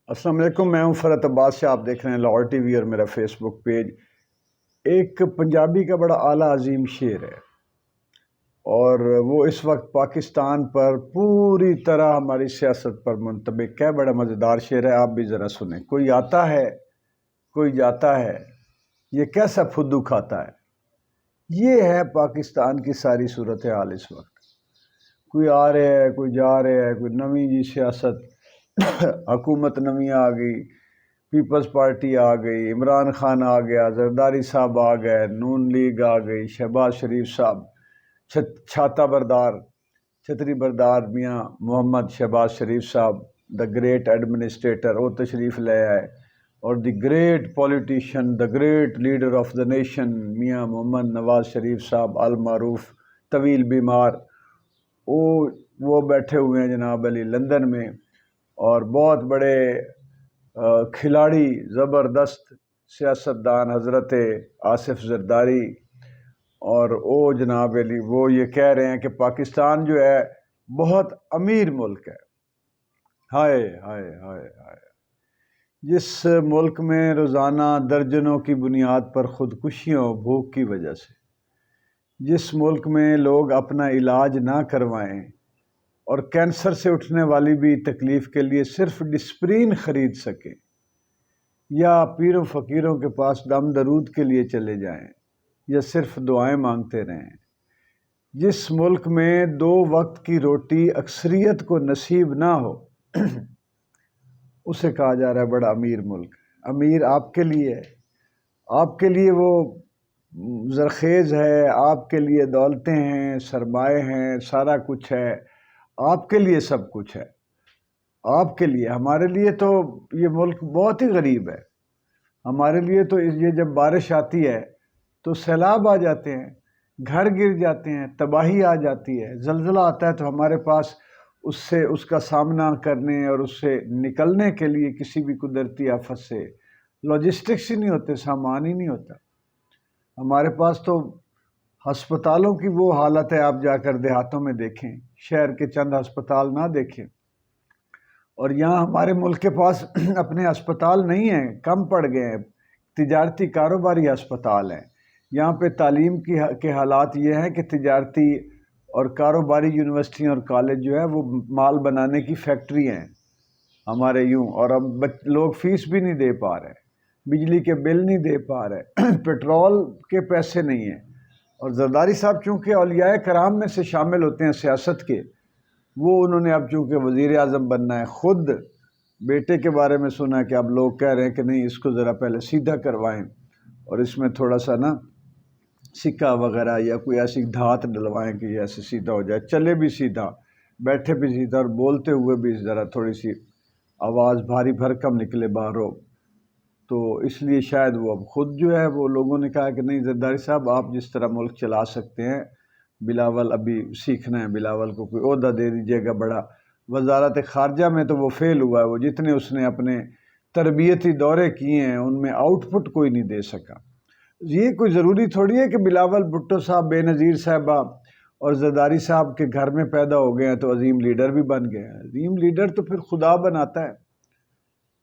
السلام علیکم، میں ہوں فرحت عباس سے. آپ دیکھ رہے ہیں لاہور ٹی وی اور میرا فیس بک پیج. ایک پنجابی کا بڑا اعلیٰ عظیم شعر ہے اور وہ اس وقت پاکستان پر پوری طرح ہماری سیاست پر منطبق ہے. بڑا مزیدار شعر ہے، آپ بھی ذرا سنیں. کوئی آتا ہے کوئی جاتا ہے، یہ کیسا پھدو کھاتا ہے. یہ ہے پاکستان کی ساری صورتحال اس وقت. کوئی آ رہے ہے، کوئی جا رہے ہے، کوئی نویں جی سیاست حکومت نویں آ گئی، پیپلز پارٹی آ گئی، عمران خان آ گیا، زرداری صاحب آ گئے، نون لیگ آ گئی، شہباز شریف صاحب، چھاتا بردار، چھتری بردار میاں محمد شہباز شریف صاحب دا گریٹ ایڈمنسٹریٹر وہ تشریف لے آئے، اور the great politician, the great leader of the nation میاں محمد نواز شریف صاحب المعروف طویل بیمار، وہ بیٹھے ہوئے ہیں جناب علی لندن میں. اور بہت بڑے کھلاڑی، زبردست سیاستدان حضرت آصف زرداری اور جناب علی وہ یہ کہہ رہے ہیں کہ پاکستان جو ہے بہت امیر ملک ہے. ہائے ہائے ہائے ہائے. جس ملک میں روزانہ درجنوں کی بنیاد پر خودکشیوں بھوک کی وجہ سے، جس ملک میں لوگ اپنا علاج نہ کروائیں اور کینسر سے اٹھنے والی بھی تکلیف کے لیے صرف ڈسپرین خرید سکیں یا پیروں فقیروں کے پاس دم درود کے لیے چلے جائیں یا صرف دعائیں مانگتے رہیں، جس ملک میں 2 وقت کی روٹی اکثریت کو نصیب نہ ہو، اسے کہا جا رہا ہے بڑا امیر ملک. امیر آپ کے لیے ہے، آپ کے لیے وہ زرخیز ہے، آپ کے لیے دولتیں ہیں، سرمائے ہیں، سارا کچھ ہے، آپ کے لیے سب کچھ ہے، آپ کے لیے. ہمارے لیے تو یہ ملک بہت ہی غریب ہے. ہمارے لیے تو یہ جب بارش آتی ہے تو سیلاب آ جاتے ہیں، گھر گر جاتے ہیں، تباہی آ جاتی ہے. زلزلہ آتا ہے تو ہمارے پاس اس کا سامنا کرنے اور اس سے نکلنے کے لیے کسی بھی قدرتی آفت سے لاجسٹکس ہی نہیں ہوتے، سامان ہی نہیں ہوتا. ہمارے پاس تو ہسپتالوں کی وہ حالت ہے، آپ جا کر دیہاتوں میں دیکھیں، شہر کے چند ہسپتال نہ دیکھیں. اور یہاں ہمارے ملک کے پاس اپنے ہسپتال نہیں ہیں، کم پڑ گئے ہیں، تجارتی کاروباری ہسپتال ہیں. یہاں پہ تعلیم کے حالات یہ ہیں کہ تجارتی اور کاروباری یونیورسٹیاں اور کالج جو ہے وہ مال بنانے کی فیکٹری ہیں ہمارے یوں. اور اب لوگ فیس بھی نہیں دے پا رہے، بجلی کے بل نہیں دے پا رہے، پیٹرول کے پیسے نہیں ہیں. اور زرداری صاحب چونکہ اولیاء کرام میں سے شامل ہوتے ہیں سیاست کے، وہ انہوں نے اب چونکہ وزیر اعظم بننا ہے، خود بیٹے کے بارے میں سنا کہ اب لوگ کہہ رہے ہیں کہ نہیں اس کو ذرا پہلے سیدھا کروائیں اور اس میں تھوڑا سا نا سکہ وغیرہ یا کوئی ایسی دھات ڈلوائیں کہ یہ ایسے سیدھا ہو جائے، چلے بھی سیدھا، بیٹھے بھی سیدھا، اور بولتے ہوئے بھی ذرا تھوڑی سی آواز بھاری بھرکم نکلے باہر ہو. تو اس لیے شاید وہ اب خود جو ہے وہ لوگوں نے کہا کہ نہیں زرداری صاحب آپ جس طرح ملک چلا سکتے ہیں، بلاول ابھی سیکھنا ہے، بلاول کو کوئی عہدہ دے دیجیے گا بڑا. وزارت خارجہ میں تو وہ فیل ہوا ہے، وہ جتنے اس نے اپنے تربیتی دورے کیے ہیں ان میں آؤٹ پٹ کوئی نہیں دے سکا. یہ کوئی ضروری تھوڑی ہے کہ بلاول بھٹو صاحب، بے نظیر صاحبہ اور زرداری صاحب کے گھر میں پیدا ہو گئے ہیں تو عظیم لیڈر بھی بن گئے ہیں. عظیم لیڈر تو پھر خدا بناتا ہے.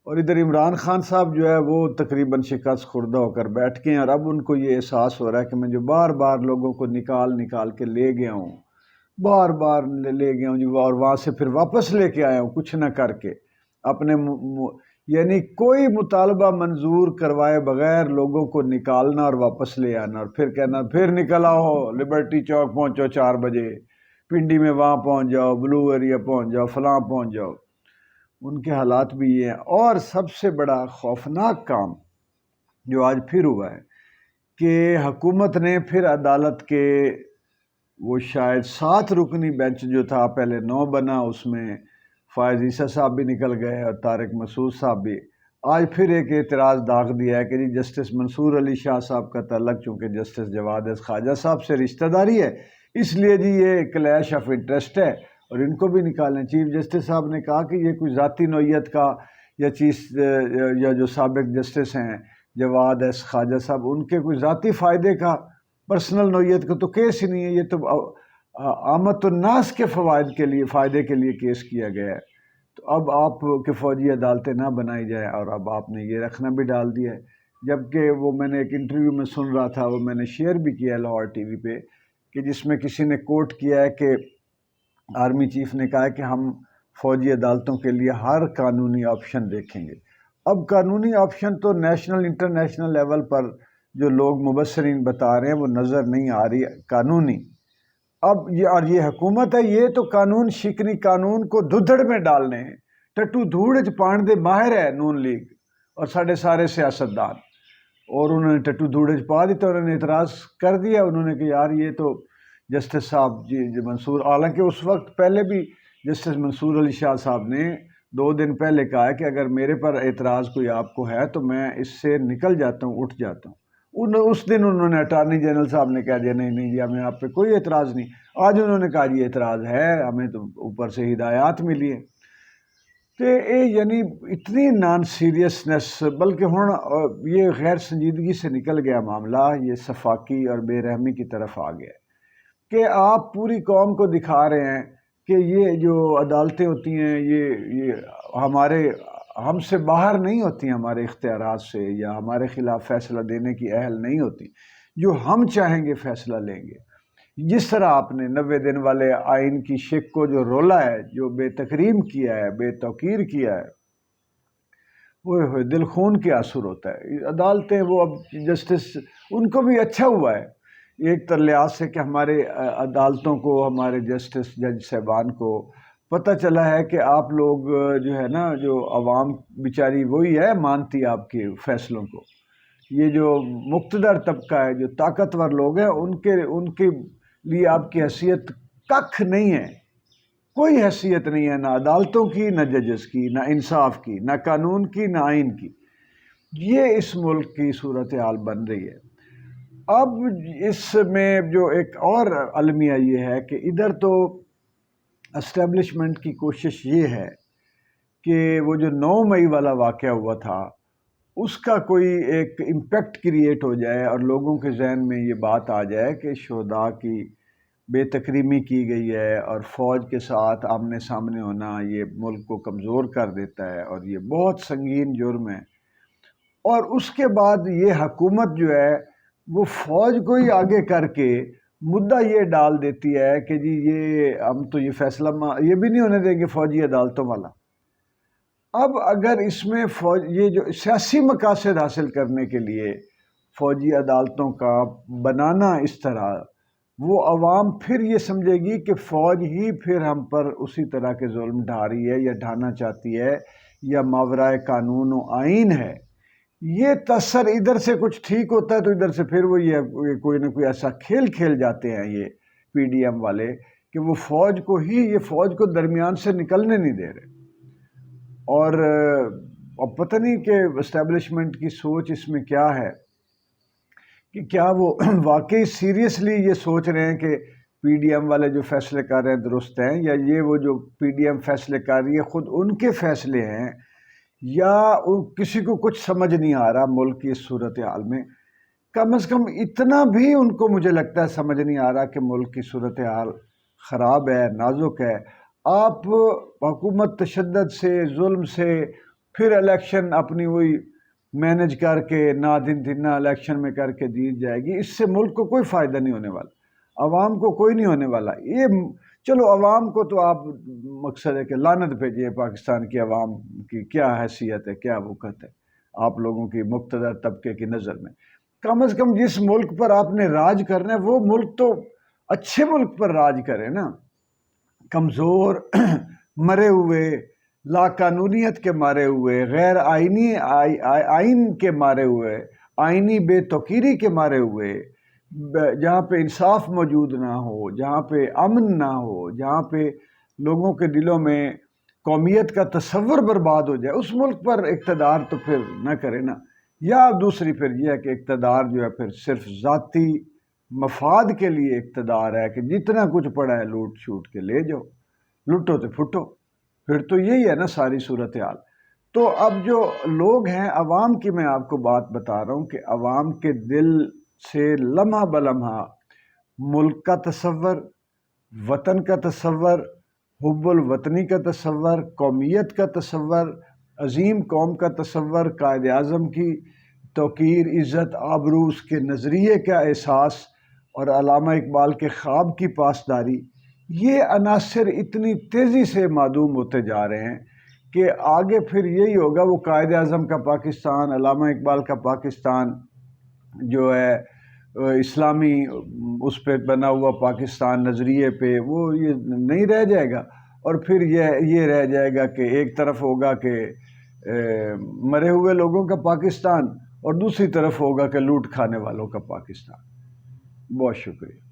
اور ادھر عمران خان صاحب جو ہے وہ تقریباً شکست خوردہ ہو کر بیٹھ کے ہیں، اور اب ان کو یہ احساس ہو رہا ہے کہ میں جو بار بار لوگوں کو نکال کے لے گیا ہوں، بار بار لے گیا ہوں اور وہاں سے پھر واپس لے کے آیا ہوں کچھ نہ کر کے اپنے یعنی کوئی مطالبہ منظور کروائے بغیر لوگوں کو نکالنا اور واپس لے آنا، اور پھر کہنا پھر نکل آؤ، لبرٹی چوک پہنچو 4 بجے، پنڈی میں وہاں پہنچ جاؤ، بلو ایریا پہنچ جاؤ، فلاں پہنچ جاؤ. ان کے حالات بھی یہ ہیں. اور سب سے بڑا خوفناک کام جو آج پھر ہوا ہے کہ حکومت نے پھر عدالت کے وہ شاید 7 رکنی بینچ جو تھا پہلے 9 بنا، اس میں فائز عیسیٰ صاحب بھی نکل گئے اور طارق مسعود صاحب بھی. آج پھر ایک اعتراض داغ دیا ہے کہ جی جسٹس منصور علی شاہ صاحب کا تعلق چونکہ جسٹس جواد خواجہ صاحب سے رشتہ داری ہے، اس لیے جی یہ کلیش آف انٹرسٹ ہے اور ان کو بھی نکالیں. چیف جسٹس صاحب نے کہا کہ یہ کوئی ذاتی نوعیت کا یا جو سابق جسٹس ہیں جواد خواجہ صاحب، ان کے کوئی ذاتی فائدے کا، پرسنل نوعیت کا تو کیس ہی نہیں ہے، یہ تو عامت الناس کے فائدے کے لیے کیس کیا گیا ہے. تو اب آپ کہ فوجی عدالتیں نہ بنائی جائیں، اور اب آپ نے یہ رکھنا بھی ڈال دیا ہے، جبکہ وہ میں نے ایک انٹرویو میں سن رہا تھا، وہ میں نے شیئر بھی کیا ہے لاہور ٹی وی پہ، کہ جس میں کسی نے کوٹ کیا ہے کہ آرمی چیف نے کہا ہے کہ ہم فوجی عدالتوں کے لیے ہر قانونی آپشن دیکھیں گے۔ اب قانونی آپشن تو نیشنل انٹرنیشنل لیول پر جو لوگ مبصرین بتا رہے ہیں وہ نظر نہیں آ رہی قانونی۔ اب یہ اور یہ حکومت ہے، یہ تو قانون شکنی قانون کو دھڑ میں ڈالنے ہیں۔ ٹٹو دھوڑ پانڈے ماہر ہے نون لیگ اور سارے سیاستدان، اور انہوں نے ٹٹو دھوڑ پا دی تو انہوں نے اعتراض کر دیا، انہوں نے کہ یار یہ تو جسٹس صاحب جی منصور، حالانکہ اس وقت پہلے بھی جسٹس منصور علی شاہ صاحب نے 2 دن پہلے کہا ہے کہ اگر میرے پر اعتراض کوئی آپ کو ہے تو میں اس سے نکل جاتا ہوں، اٹھ جاتا ہوں۔ اس دن انہوں نے اٹارنی جنرل صاحب نے کہہ دیا نہیں جی ہمیں آپ پہ کوئی اعتراض نہیں۔ آج انہوں نے کہا جی اعتراض ہے، ہمیں تو اوپر سے ہدایات ملی ہے۔ تو یعنی اتنی نان سیریسنس، بلکہ ہوں یہ غیر سنجیدگی سے نکل گیا معاملہ، یہ صفاقی اور بے رحمی کی طرف آ گیا کہ آپ پوری قوم کو دکھا رہے ہیں کہ یہ جو عدالتیں ہوتی ہیں یہ ہم سے باہر نہیں ہوتی، ہمارے اختیارات سے یا ہمارے خلاف فیصلہ دینے کی اہل نہیں ہوتی، جو ہم چاہیں گے فیصلہ لیں گے۔ جس طرح آپ نے 90 دن والے آئین کی شک کو جو رولا ہے، جو بے تکریم کیا ہے، بے توقیر کیا ہے، وہ دل خون کے آنسو ہوتا ہے۔ عدالتیں وہ اب جسٹس ان کو بھی اچھا ہوا ہے ایک لحاظ سے کہ ہمارے عدالتوں کو، ہمارے جسٹس جج صاحبان کو پتہ چلا ہے کہ آپ لوگ جو ہے نا، جو عوام بیچاری وہی ہے مانتی آپ کے فیصلوں کو، یہ جو مقتدر طبقہ ہے، جو طاقتور لوگ ہیں، ان کے لیے آپ کی حیثیت ککھ نہیں ہے، کوئی حیثیت نہیں ہے، نہ عدالتوں کی، نہ ججز کی، نہ انصاف کی، نہ قانون کی، نہ آئین کی۔ یہ اس ملک کی صورتحال بن رہی ہے۔ اب اس میں جو ایک اور المیہ یہ ہے کہ ادھر تو اسٹیبلشمنٹ کی کوشش یہ ہے کہ وہ جو 9 مئی والا واقعہ ہوا تھا اس کا کوئی ایک امپیکٹ کریٹ ہو جائے اور لوگوں کے ذہن میں یہ بات آ جائے کہ شہداء کی بے تکریمی کی گئی ہے اور فوج کے ساتھ آمنے سامنے ہونا یہ ملک کو کمزور کر دیتا ہے اور یہ بہت سنگین جرم ہے۔ اور اس کے بعد یہ حکومت جو ہے وہ فوج کو ہی آگے کر کے مدعا یہ ڈال دیتی ہے کہ جی یہ ہم تو یہ فیصلہ یہ بھی نہیں ہونے دیں گے فوجی عدالتوں والا۔ اب اگر اس میں یہ جو سیاسی مقاصد حاصل کرنے کے لیے فوجی عدالتوں کا بنانا اس طرح، وہ عوام پھر یہ سمجھے گی کہ فوج ہی پھر ہم پر اسی طرح کے ظلم ڈھا رہی ہے یا ڈھانا چاہتی ہے یا ماورائے قانون و آئین ہے۔ یہ تصر ادھر سے کچھ ٹھیک ہوتا ہے تو ادھر سے پھر وہ یہ کوئی نہ کوئی ایسا کھیل جاتے ہیں یہ پی ڈی ایم والے کہ وہ فوج کو درمیان سے نکلنے نہیں دے رہے۔ اور اب پتہ نہیں کہ اسٹیبلشمنٹ کی سوچ اس میں کیا ہے، کہ کیا وہ واقعی سیریسلی یہ سوچ رہے ہیں کہ پی ڈی ایم والے جو فیصلے کر رہے ہیں درست ہیں، یا یہ وہ جو پی ڈی ایم فیصلے کر رہی ہے خود ان کے فیصلے ہیں، یا کسی کو کچھ سمجھ نہیں آ رہا ملک کی اس صورتحال میں۔ کم از کم اتنا بھی ان کو مجھے لگتا ہے سمجھ نہیں آ رہا کہ ملک کی صورتحال خراب ہے، نازک ہے۔ آپ حکومت تشدد سے، ظلم سے، پھر الیکشن اپنی وہی مینج کر کے نہ دن نہ الیکشن میں کر کے جیت جائے گی، اس سے ملک کو کوئی فائدہ نہیں ہونے والا، عوام کو کوئی نہیں ہونے والا۔ یہ چلو عوام کو تو آپ مقصد ہے کہ لعنت بھیجیے پاکستان کی عوام کی کیا حیثیت ہے، کیا وقت ہے آپ لوگوں کی مقتدر طبقے کی نظر میں۔ کم از کم جس ملک پر آپ نے راج کرنا ہے وہ ملک تو اچھے ملک پر راج کرے نا۔ کمزور، مرے ہوئے، لا قانونیت کے مارے ہوئے، غیر آئینی آئین کے مارے ہوئے، آئینی بے توقیری کے مارے ہوئے، جہاں پہ انصاف موجود نہ ہو، جہاں پہ امن نہ ہو، جہاں پہ لوگوں کے دلوں میں قومیت کا تصور برباد ہو جائے، اس ملک پر اقتدار تو پھر نہ کرے نا۔ یا دوسری پھر یہ ہے کہ اقتدار جو ہے پھر صرف ذاتی مفاد کے لیے اقتدار ہے کہ جتنا کچھ پڑا ہے لوٹ شوٹ کے لے جاؤ، لٹو تو پھٹو، پھر تو یہی ہے نا ساری صورتحال۔ تو اب جو لوگ ہیں عوام کی، میں آپ کو بات بتا رہا ہوں کہ عوام کے دل سے لمحہ بلمحہ ملک کا تصور، وطن کا تصور حب الوطنی کا تصور، قومیت کا تصور، عظیم قوم کا تصور، قائد اعظم کی توقیر، عزت، آبرو، اس کے نظریے کا احساس اور علامہ اقبال کے خواب کی پاسداری، یہ عناصر اتنی تیزی سے معدوم ہوتے جا رہے ہیں کہ آگے پھر یہی ہوگا، وہ قائد اعظم کا پاکستان، علامہ اقبال کا پاکستان جو ہے اسلامی اس پہ بنا ہوا پاکستان نظریے پہ، وہ یہ نہیں رہ جائے گا، اور پھر یہ رہ جائے گا کہ ایک طرف ہوگا کہ مرے ہوئے لوگوں کا پاکستان، اور دوسری طرف ہوگا کہ لوٹ کھانے والوں کا پاکستان۔ بہت شکریہ۔